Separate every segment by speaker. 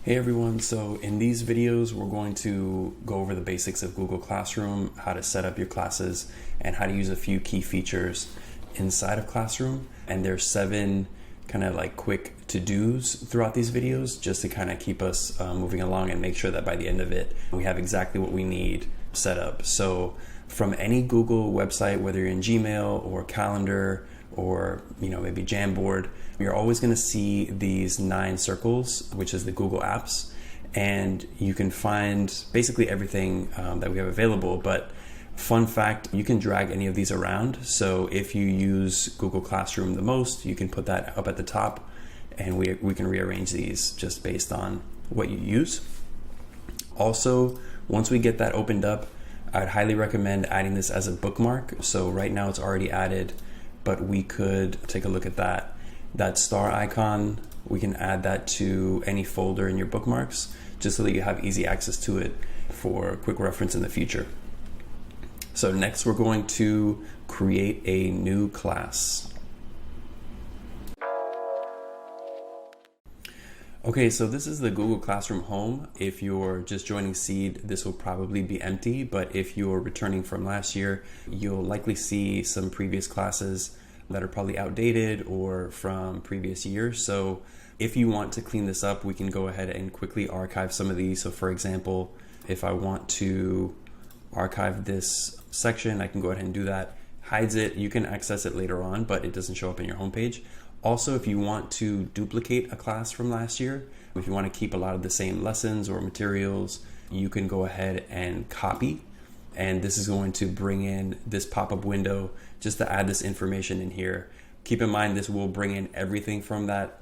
Speaker 1: Hey everyone, so in these videos we're going to go over the basics of Google Classroom, how to set up your classes, and how to use a few key features inside of Classroom. And there's 7 kind of like quick to-dos throughout these videos just to kind of keep us moving along and make sure that by the end of it we have exactly what we need set up. So from any Google website, whether you're in Gmail or Calendar or maybe Jamboard, you're always going to see these 9 circles, which is the Google Apps, and you can find basically everything that we have available. But fun fact, you can drag any of these around. So if you use Google Classroom the most, you can put that up at the top, and we can rearrange these just based on what you use. Also, once we get that opened up, I'd highly recommend adding this as a bookmark. So right now it's already added, but we could take a look at that. That star icon, we can add that to any folder in your bookmarks just so that you have easy access to it for quick reference in the future. So next we're going to create a new class. Okay, so this is the Google Classroom home. If you're just joining Seed, this will probably be empty, but if you're returning from last year, you'll likely see some previous classes that are probably outdated or from previous years. So if you want to clean this up, we can go ahead and quickly archive some of these. So for example, if I want to archive this section, I can go ahead and do that. Hides it, you can access it later on, but it doesn't show up in your homepage. Also, if you want to duplicate a class from last year, if you want to keep a lot of the same lessons or materials, you can go ahead and copy. And this is going to bring in this pop-up window just to add this information in here. Keep in mind, this will bring in everything from that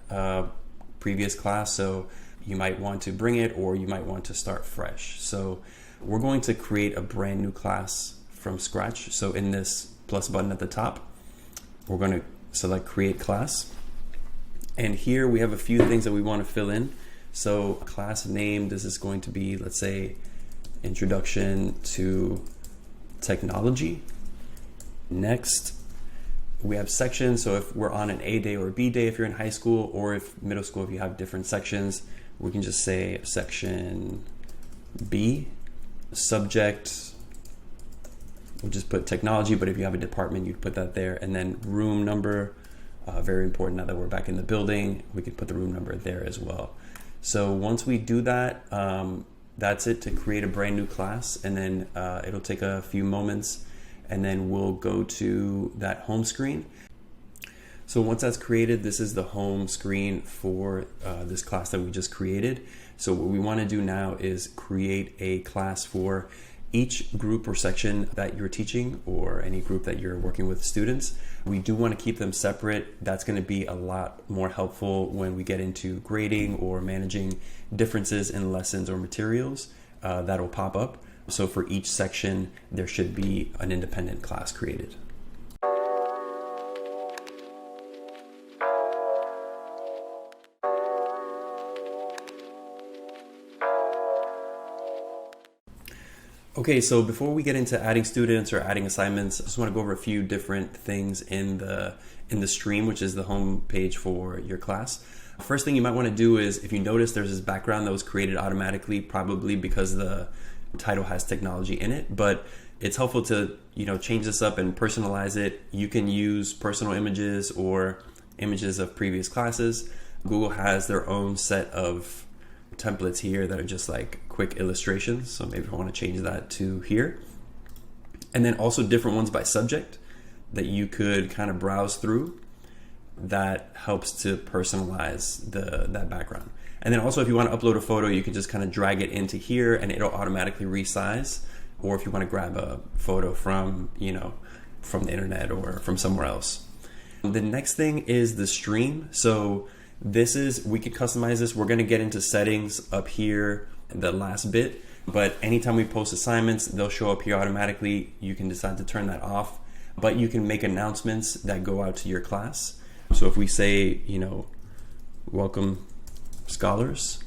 Speaker 1: previous class. So you might want to bring it, or you might want to start fresh. So we're going to create a brand new class from scratch. So in this plus button at the top, we're going to select create class. And here we have a few things that we want to fill in. So class name, this is going to be, let's say, Introduction to Technology. Next, we have sections. So if we're on an A day or a B day, if you're in high school, or if middle school, if you have different sections, we can just say section B. Subject, we'll just put technology, but if you have a department, you'd put that there. And then room number, very important now that we're back in the building, we can put the room number there as well. So once we do that, that's it to create a brand new class, and then it'll take a few moments, and then we'll go to that home screen. So once that's created, this is the home screen for this class that we just created. So what we want to do now is create a class for each group or section that you're teaching, or any group that you're working with students. We do want to keep them separate. That's going to be a lot more helpful when we get into grading or managing differences in lessons or materials that'll pop up. So for each section, there should be an independent class created. Okay, so before we get into adding students or adding assignments, I just want to go over a few different things in the stream, which is the home page for your class. First thing you might want to do is, if you notice there's this background that was created automatically, probably because the title has technology in it, but it's helpful to change this up and personalize it. You can use personal images or images of previous classes. Google has their own set of templates here that are just like quick illustrations. So maybe I want to change that to here. And then also different ones by subject that you could kind of browse through. That helps to personalize that background. And then also if you want to upload a photo, you can just kind of drag it into here and it'll automatically resize. Or if you want to grab a photo from the internet or from somewhere else. The next thing is the stream. So we could customize this. We're going to get into settings up here, the last bit, but anytime we post assignments, they'll show up here automatically. You can decide to turn that off, but you can make announcements that go out to your class. So if we say, welcome scholars,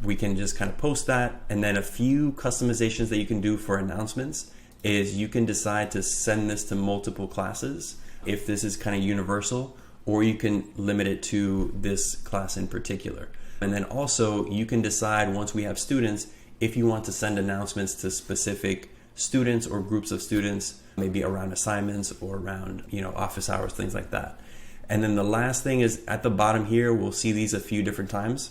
Speaker 1: we can just kind of post that. And then a few customizations that you can do for announcements is you can decide to send this to multiple classes if this is kind of universal, or you can limit it to this class in particular. And then also you can decide once we have students, if you want to send announcements to specific students or groups of students, maybe around assignments or around, office hours, things like that. And then the last thing is at the bottom here, we'll see these a few different times.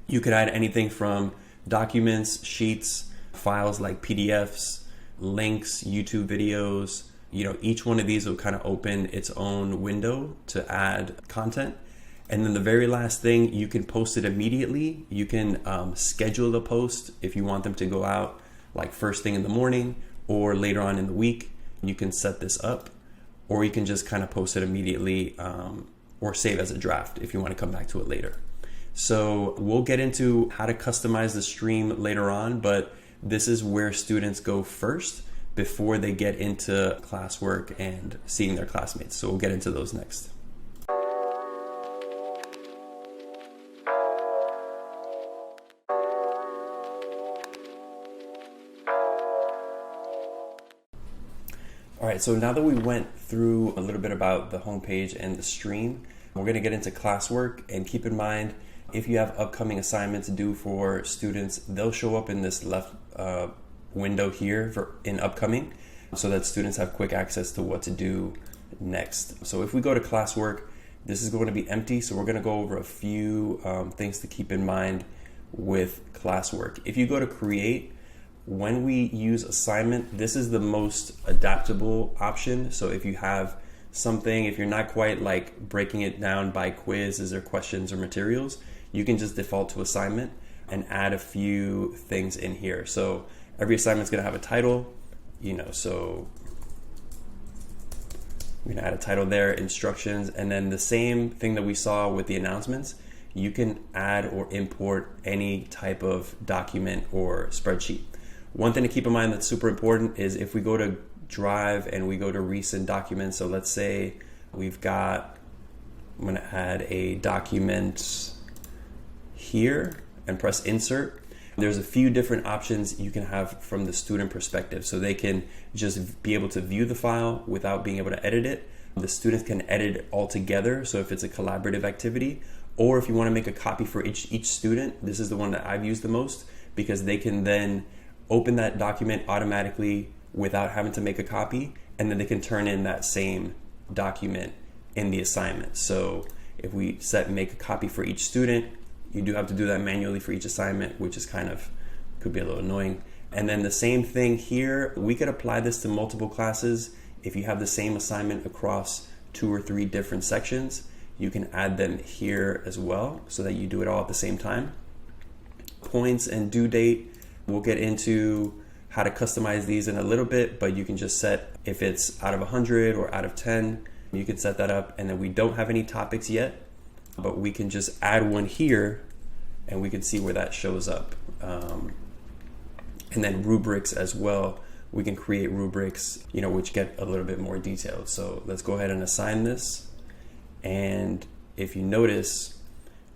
Speaker 1: You could add anything from documents, sheets, files like PDFs, links, YouTube videos. Each one of these will kind of open its own window to add content. And then the very last thing, you can post it immediately. You can schedule the post if you want them to go out like first thing in the morning or later on in the week. You can set this up, or you can just kind of post it immediately or save as a draft if you want to come back to it later. So we'll get into how to customize the stream later on, but this is where students go first before they get into classwork and seeing their classmates. So we'll get into those next. All right, so now that we went through a little bit about the homepage and the stream, we're going to get into classwork. And keep in mind, if you have upcoming assignments due for students, they'll show up in this left window here in upcoming, so that students have quick access to what to do next. So if we go to classwork, this is going to be empty. So we're going to go over a few things to keep in mind with classwork. If you go to create, when we use assignment, this is the most adaptable option. So if you have something, if you're not quite like breaking it down by quizzes or questions or materials, you can just default to assignment and add a few things in here. So every assignment's gonna have a title, so we're gonna add a title there, instructions, and then the same thing that we saw with the announcements, you can add or import any type of document or spreadsheet. One thing to keep in mind that's super important is if we go to Drive and we go to recent documents, so let's say I'm gonna add a document here and press insert. There's a few different options you can have from the student perspective. So they can just be able to view the file without being able to edit it. The students can edit it all together. So if it's a collaborative activity, or if you want to make a copy for each student, this is the one that I've used the most, because they can then open that document automatically without having to make a copy, and then they can turn in that same document in the assignment. So if we set make a copy for each student, you do have to do that manually for each assignment, which is could be a little annoying. And then the same thing here, we could apply this to multiple classes. If you have the same assignment across 2 or 3 different sections, you can add them here as well so that you do it all at the same time. Points and due date, we'll get into how to customize these in a little bit, but you can just set if it's out of 100 or out of 10, you can set that up. And then we don't have any topics yet, but we can just add one here and we can see where that shows up. And then rubrics as well. We can create rubrics, which get a little bit more detailed. So let's go ahead and assign this. And if you notice,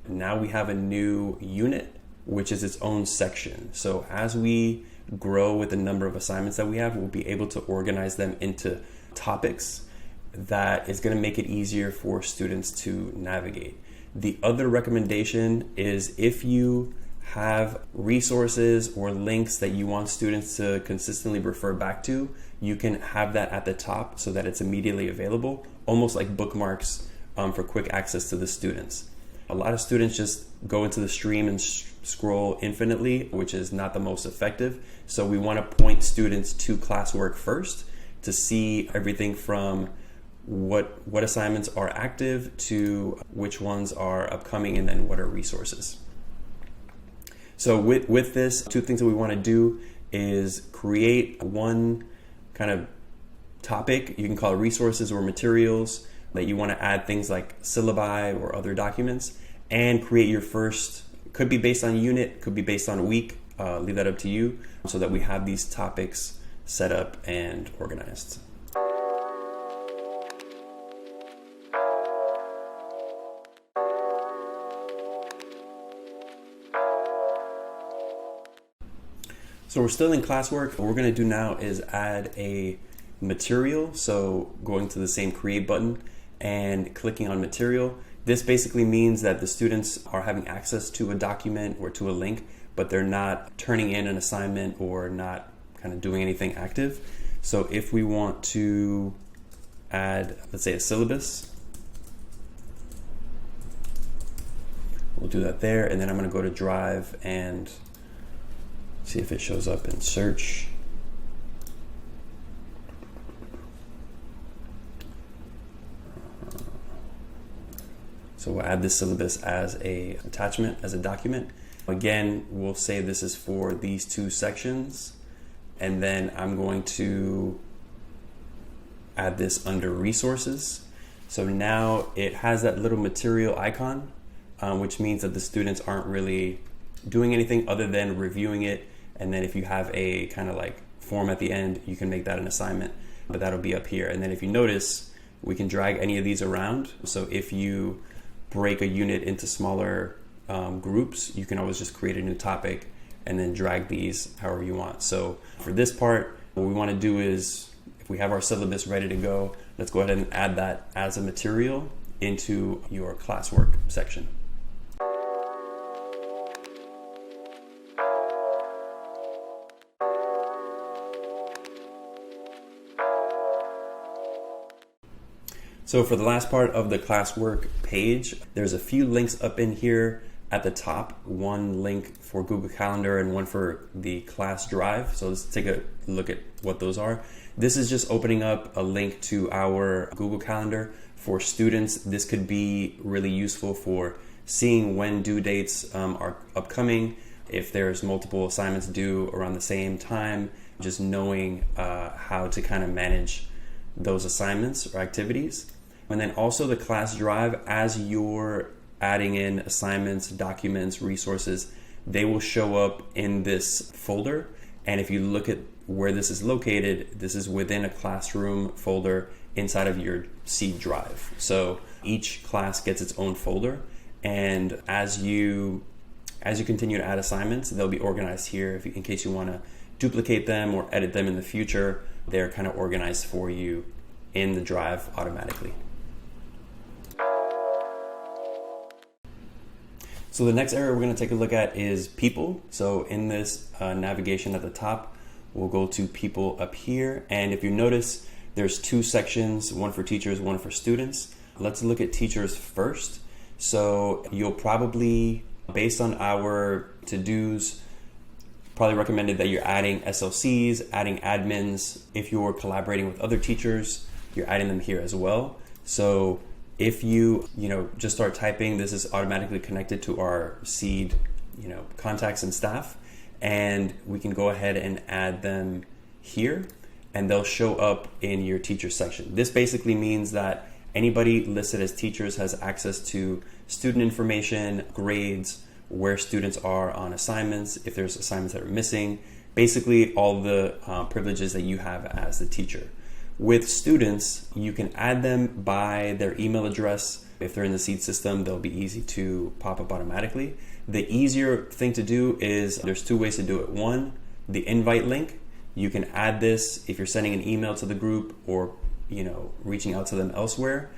Speaker 1: now we have a new unit, which is its own section. So as we grow with the number of assignments that we have, we'll be able to organize them into topics that is going to make it easier for students to navigate. The other recommendation is if you have resources or links that you want students to consistently refer back to, you can have that at the top so that it's immediately available, almost like bookmarks for quick access to the students. A lot of students just go into the stream and scroll infinitely, which is not the most effective. So we want to point students to classwork first to see everything from what assignments are active to which ones are upcoming, and then what are resources. So with this, 2 things that we want to do is create one kind of topic. You can call it resources or materials that you want to add things like syllabi or other documents, and create your first, could be based on unit, could be based on week, leave that up to you, so that we have these topics set up and organized. So we're still in classwork. What we're going to do now is add a material. So going to the same create button and clicking on material. This basically means that the students are having access to a document or to a link, but they're not turning in an assignment or not kind of doing anything active. So if we want to add, let's say, a syllabus, we'll do that there. And then I'm going to go to Drive and see if it shows up in search. So we'll add this syllabus as a attachment, as a document. Again, we'll say this is for these two sections. And then I'm going to add this under resources. So now it has that little material icon, which means that the students aren't really doing anything other than reviewing it. And then if you have a kind of like form at the end, you can make that an assignment, but that'll be up here. And then if you notice, we can drag any of these around. So if you break a unit into smaller groups, you can always just create a new topic and then drag these however you want. So for this part, what we want to do is, if we have our syllabus ready to go, let's go ahead and add that as a material into your classwork section. So for the last part of the classwork page, there's a few links up in here at the top, one link for Google Calendar and one for the class drive. So let's take a look at what those are. This is just opening up a link to our Google Calendar for students. This could be really useful for seeing when due dates are upcoming, if there's multiple assignments due around the same time, just knowing how to kind of manage those assignments or activities. And then also the class drive, as you're adding in assignments, documents, resources, they will show up in this folder. And if you look at where this is located, this is within a classroom folder inside of your Seed drive. So each class gets its own folder. And as you continue to add assignments, they'll be organized here in case you want to duplicate them or edit them in the future. They're kind of organized for you in the drive automatically. So the next area we're going to take a look at is people. So in this navigation at the top, we'll go to people up here. And if you notice, there's two sections, one for teachers, one for students. Let's look at teachers first. So you'll probably, based on our to-dos, probably recommended that you're adding SLCs, adding admins. If you're collaborating with other teachers, you're adding them here as well. So if you just start typing, this is automatically connected to our Seed, contacts and staff, and we can go ahead and add them here, and they'll show up in your teacher section. This basically means that anybody listed as teachers has access to student information, grades, where students are on assignments, if there's assignments that are missing, basically all the privileges that you have as the teacher. With students, you can add them by their email address. If they're in the Seed system, they'll be easy to pop up automatically. The easier thing to do is, there's two ways to do it. One, the invite link. You can add this if you're sending an email to the group or reaching out to them elsewhere.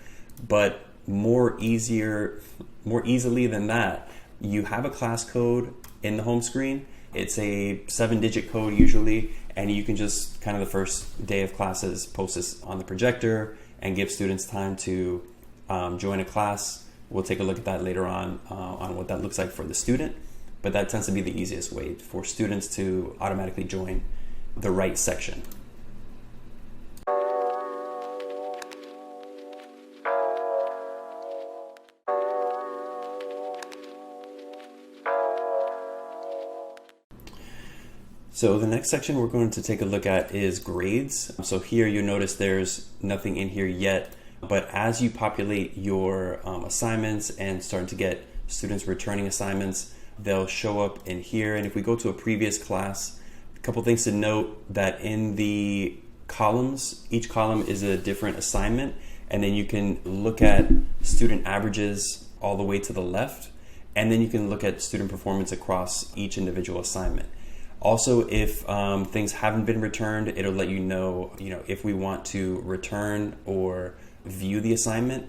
Speaker 1: But more easily than that, you have a class code in the home screen. It's a 7-digit code usually, and you can just kind of the first day of classes post this on the projector and give students time to join a class. We'll take a look at that later on what that looks like for the student, but that tends to be the easiest way for students to automatically join the right section. So the next section we're going to take a look at is grades. So here you notice there's nothing in here yet, but as you populate your assignments and starting to get students returning assignments, they'll show up in here. And if we go to a previous class, a couple things to note, that in the columns, each column is a different assignment, and then you can look at student averages all the way to the left, and then you can look at student performance across each individual assignment. Also, if things haven't been returned, it'll let you know, if we want to return or view the assignment.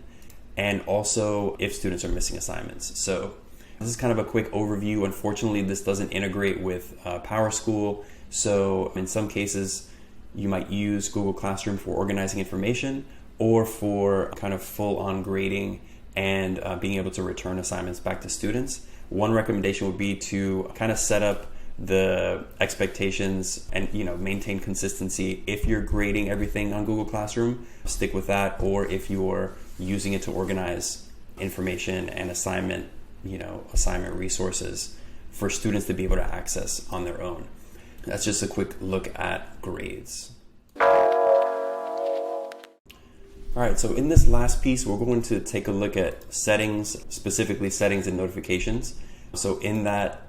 Speaker 1: and also if students are missing assignments. So this is kind of a quick overview. Unfortunately, this doesn't integrate with PowerSchool. So in some cases, you might use Google Classroom for organizing information or for kind of full-on grading and being able to return assignments back to students. One recommendation would be to kind of set up the expectations and maintain consistency. If you're grading everything on Google Classroom, stick with that. Or if you're using it to organize information and assignment resources for students to be able to access on their own. That's just a quick look at grades. All right, so in this last piece, we're going to take a look at settings, specifically settings and notifications. So in that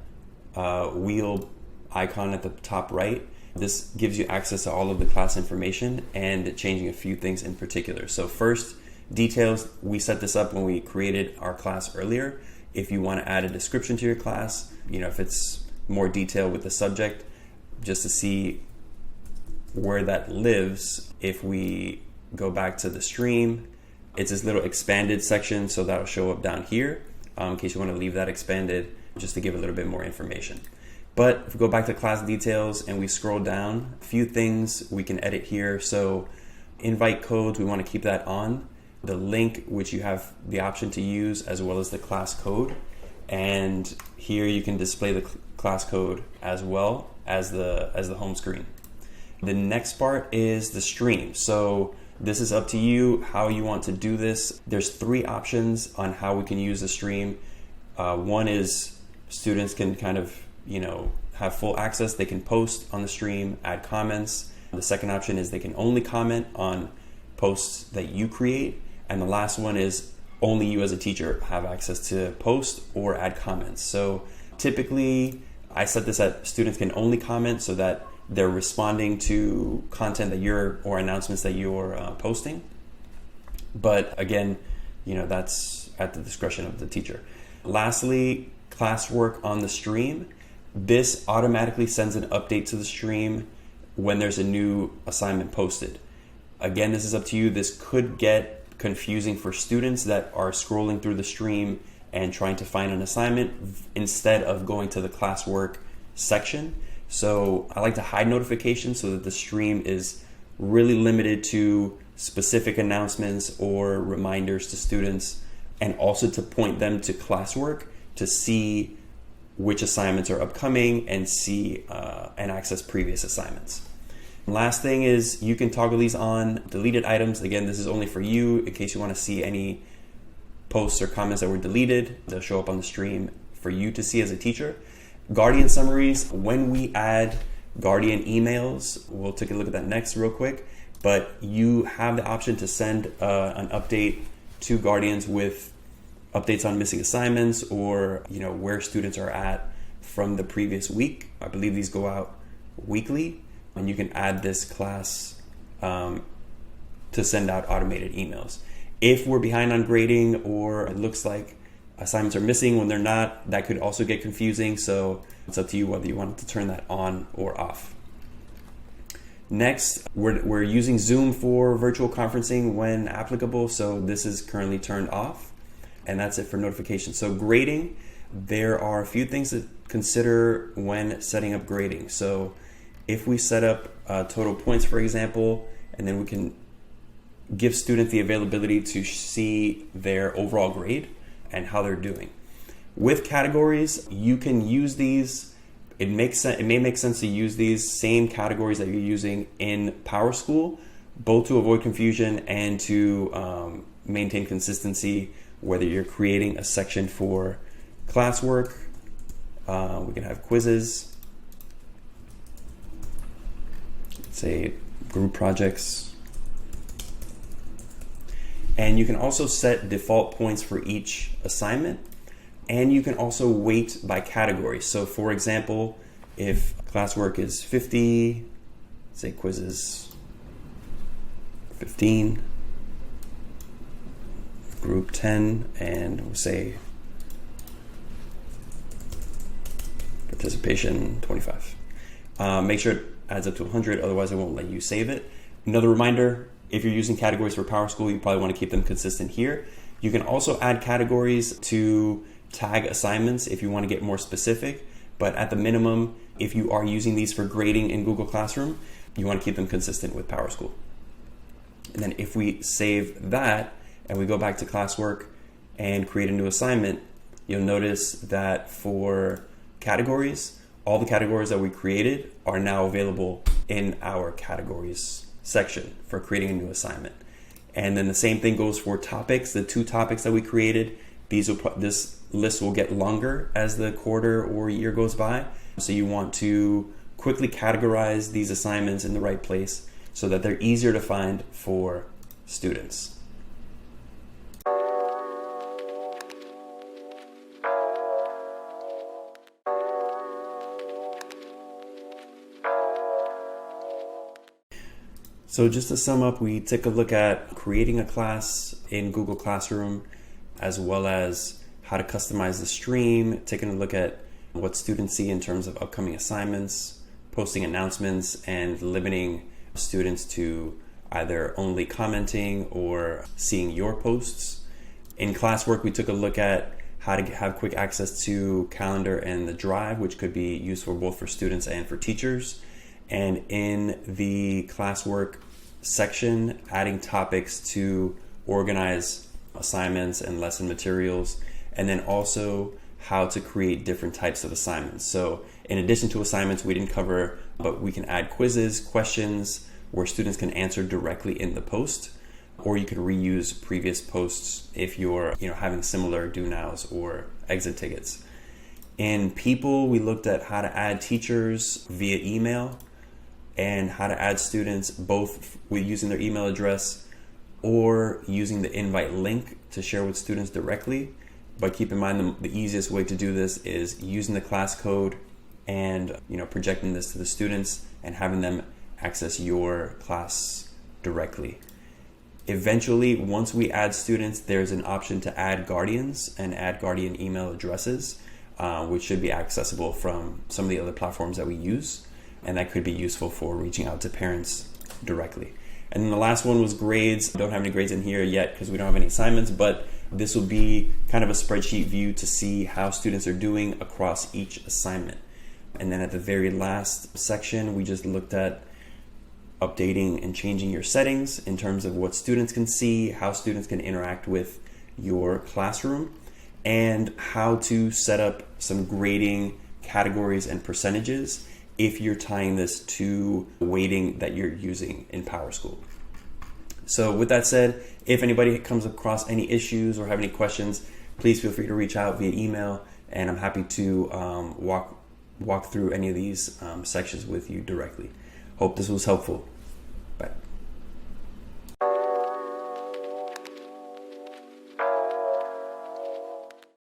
Speaker 1: wheel icon at the top right, this gives you access to all of the class information and changing a few things in particular. So first, details. We set this up when we created our class earlier. If you want to add a description to your class, if it's more detailed with the subject, just to see where that lives, if we go back to the stream, it's this little expanded section, so that'll show up down here in case you want to leave that expanded, just to give a little bit more information. But if we go back to class details and we scroll down, a few things we can edit here. So invite codes, we want to keep that on. The link, which you have the option to use, as well as the class code. And here you can display the class code as well as the home screen. The next part is the stream. So this is up to you how you want to do this. There's 3 options on how we can use the stream. One is students can kind of, have full access. They can post on the stream, add comments. The second option is they can only comment on posts that you create. And the last one is only you as a teacher have access to post or add comments. So typically I set this at students can only comment so that they're responding to content that or announcements that you're posting. But again, that's at the discretion of the teacher. Lastly, classwork on the stream. This automatically sends an update to the stream when there's a new assignment posted. Again, this is up to you. This could get confusing for students that are scrolling through the stream and trying to find an assignment instead of going to the classwork section. So I like to hide notifications so that the stream is really limited to specific announcements or reminders to students, and also to point them to classwork to see which assignments are upcoming and see and access previous assignments. Last thing is you can toggle these on. Deleted items, again, this is only for you in case you want to see any posts or comments that were deleted. They'll show up on the stream for you to see as a teacher. Guardian summaries, when we add Guardian emails, we'll take a look at that next real quick, but you have the option to send an update to Guardians with updates on missing assignments or where students are at from the previous week. I believe these go out weekly, and you can add this class to send out automated emails. If we're behind on grading or it looks like assignments are missing when they're not, that could also get confusing. So it's up to you whether you want to turn that on or off. Next, we're using Zoom for virtual conferencing when applicable. So this is currently turned off, and that's it for notifications. So grading, there are a few things to consider when setting up grading. So if we set up total points, for example, and then we can give students the availability to see their overall grade and how they're doing. With categories, you can use these. It may make sense to use these same categories that you're using in PowerSchool, both to avoid confusion and to maintain consistency, whether you're creating a section for classwork. We can have quizzes, say group projects. And you can also set default points for each assignment. And you can also weight by category. So for example, if classwork is 50, say quizzes 15, group 10, and we'll say participation 25. Make sure it adds up to 100, otherwise it won't let you save it. Another reminder, if you're using categories for PowerSchool, you probably want to keep them consistent here. You can also add categories to tag assignments if you want to get more specific, but at the minimum, if you are using these for grading in Google Classroom, you want to keep them consistent with PowerSchool. And then if we save that and we go back to classwork and create a new assignment, you'll notice that for categories, all the categories that we created are now available in our categories section for creating a new assignment. And then the same thing goes for topics. The 2 topics that we created, this list will get longer as the quarter or year goes by. So you want to quickly categorize these assignments in the right place so that they're easier to find for students. So just to sum up, we took a look at creating a class in Google Classroom, as well as how to customize the stream, taking a look at what students see in terms of upcoming assignments, posting announcements, and limiting students to either only commenting or seeing your posts. In classwork, we took a look at how to have quick access to Calendar and the Drive, which could be useful both for students and for teachers. And in the classwork section, adding topics to organize assignments and lesson materials, and then also how to create different types of assignments. So in addition to assignments, we didn't cover, but we can add quizzes, questions, where students can answer directly in the post, or you can reuse previous posts if you're having similar do nows or exit tickets. In people, we looked at how to add teachers via email and how to add students both with using their email address or using the invite link to share with students directly. But keep in mind the easiest way to do this is using the class code and projecting this to the students and having them access your class directly. Eventually, once we add students, there's an option to add guardians and add guardian email addresses, which should be accessible from some of the other platforms that we use, and that could be useful for reaching out to parents directly. And then the last one was grades. I don't have any grades in here yet because we don't have any assignments, but this will be kind of a spreadsheet view to see how students are doing across each assignment. And then at the very last section, we just looked at updating and changing your settings in terms of what students can see, how students can interact with your classroom, and how to set up some grading categories and percentages if you're tying this to weighting that you're using in PowerSchool. So with that said, if anybody comes across any issues or have any questions, please feel free to reach out via email, and I'm happy to walk through any of these sections with you directly. Hope this was helpful.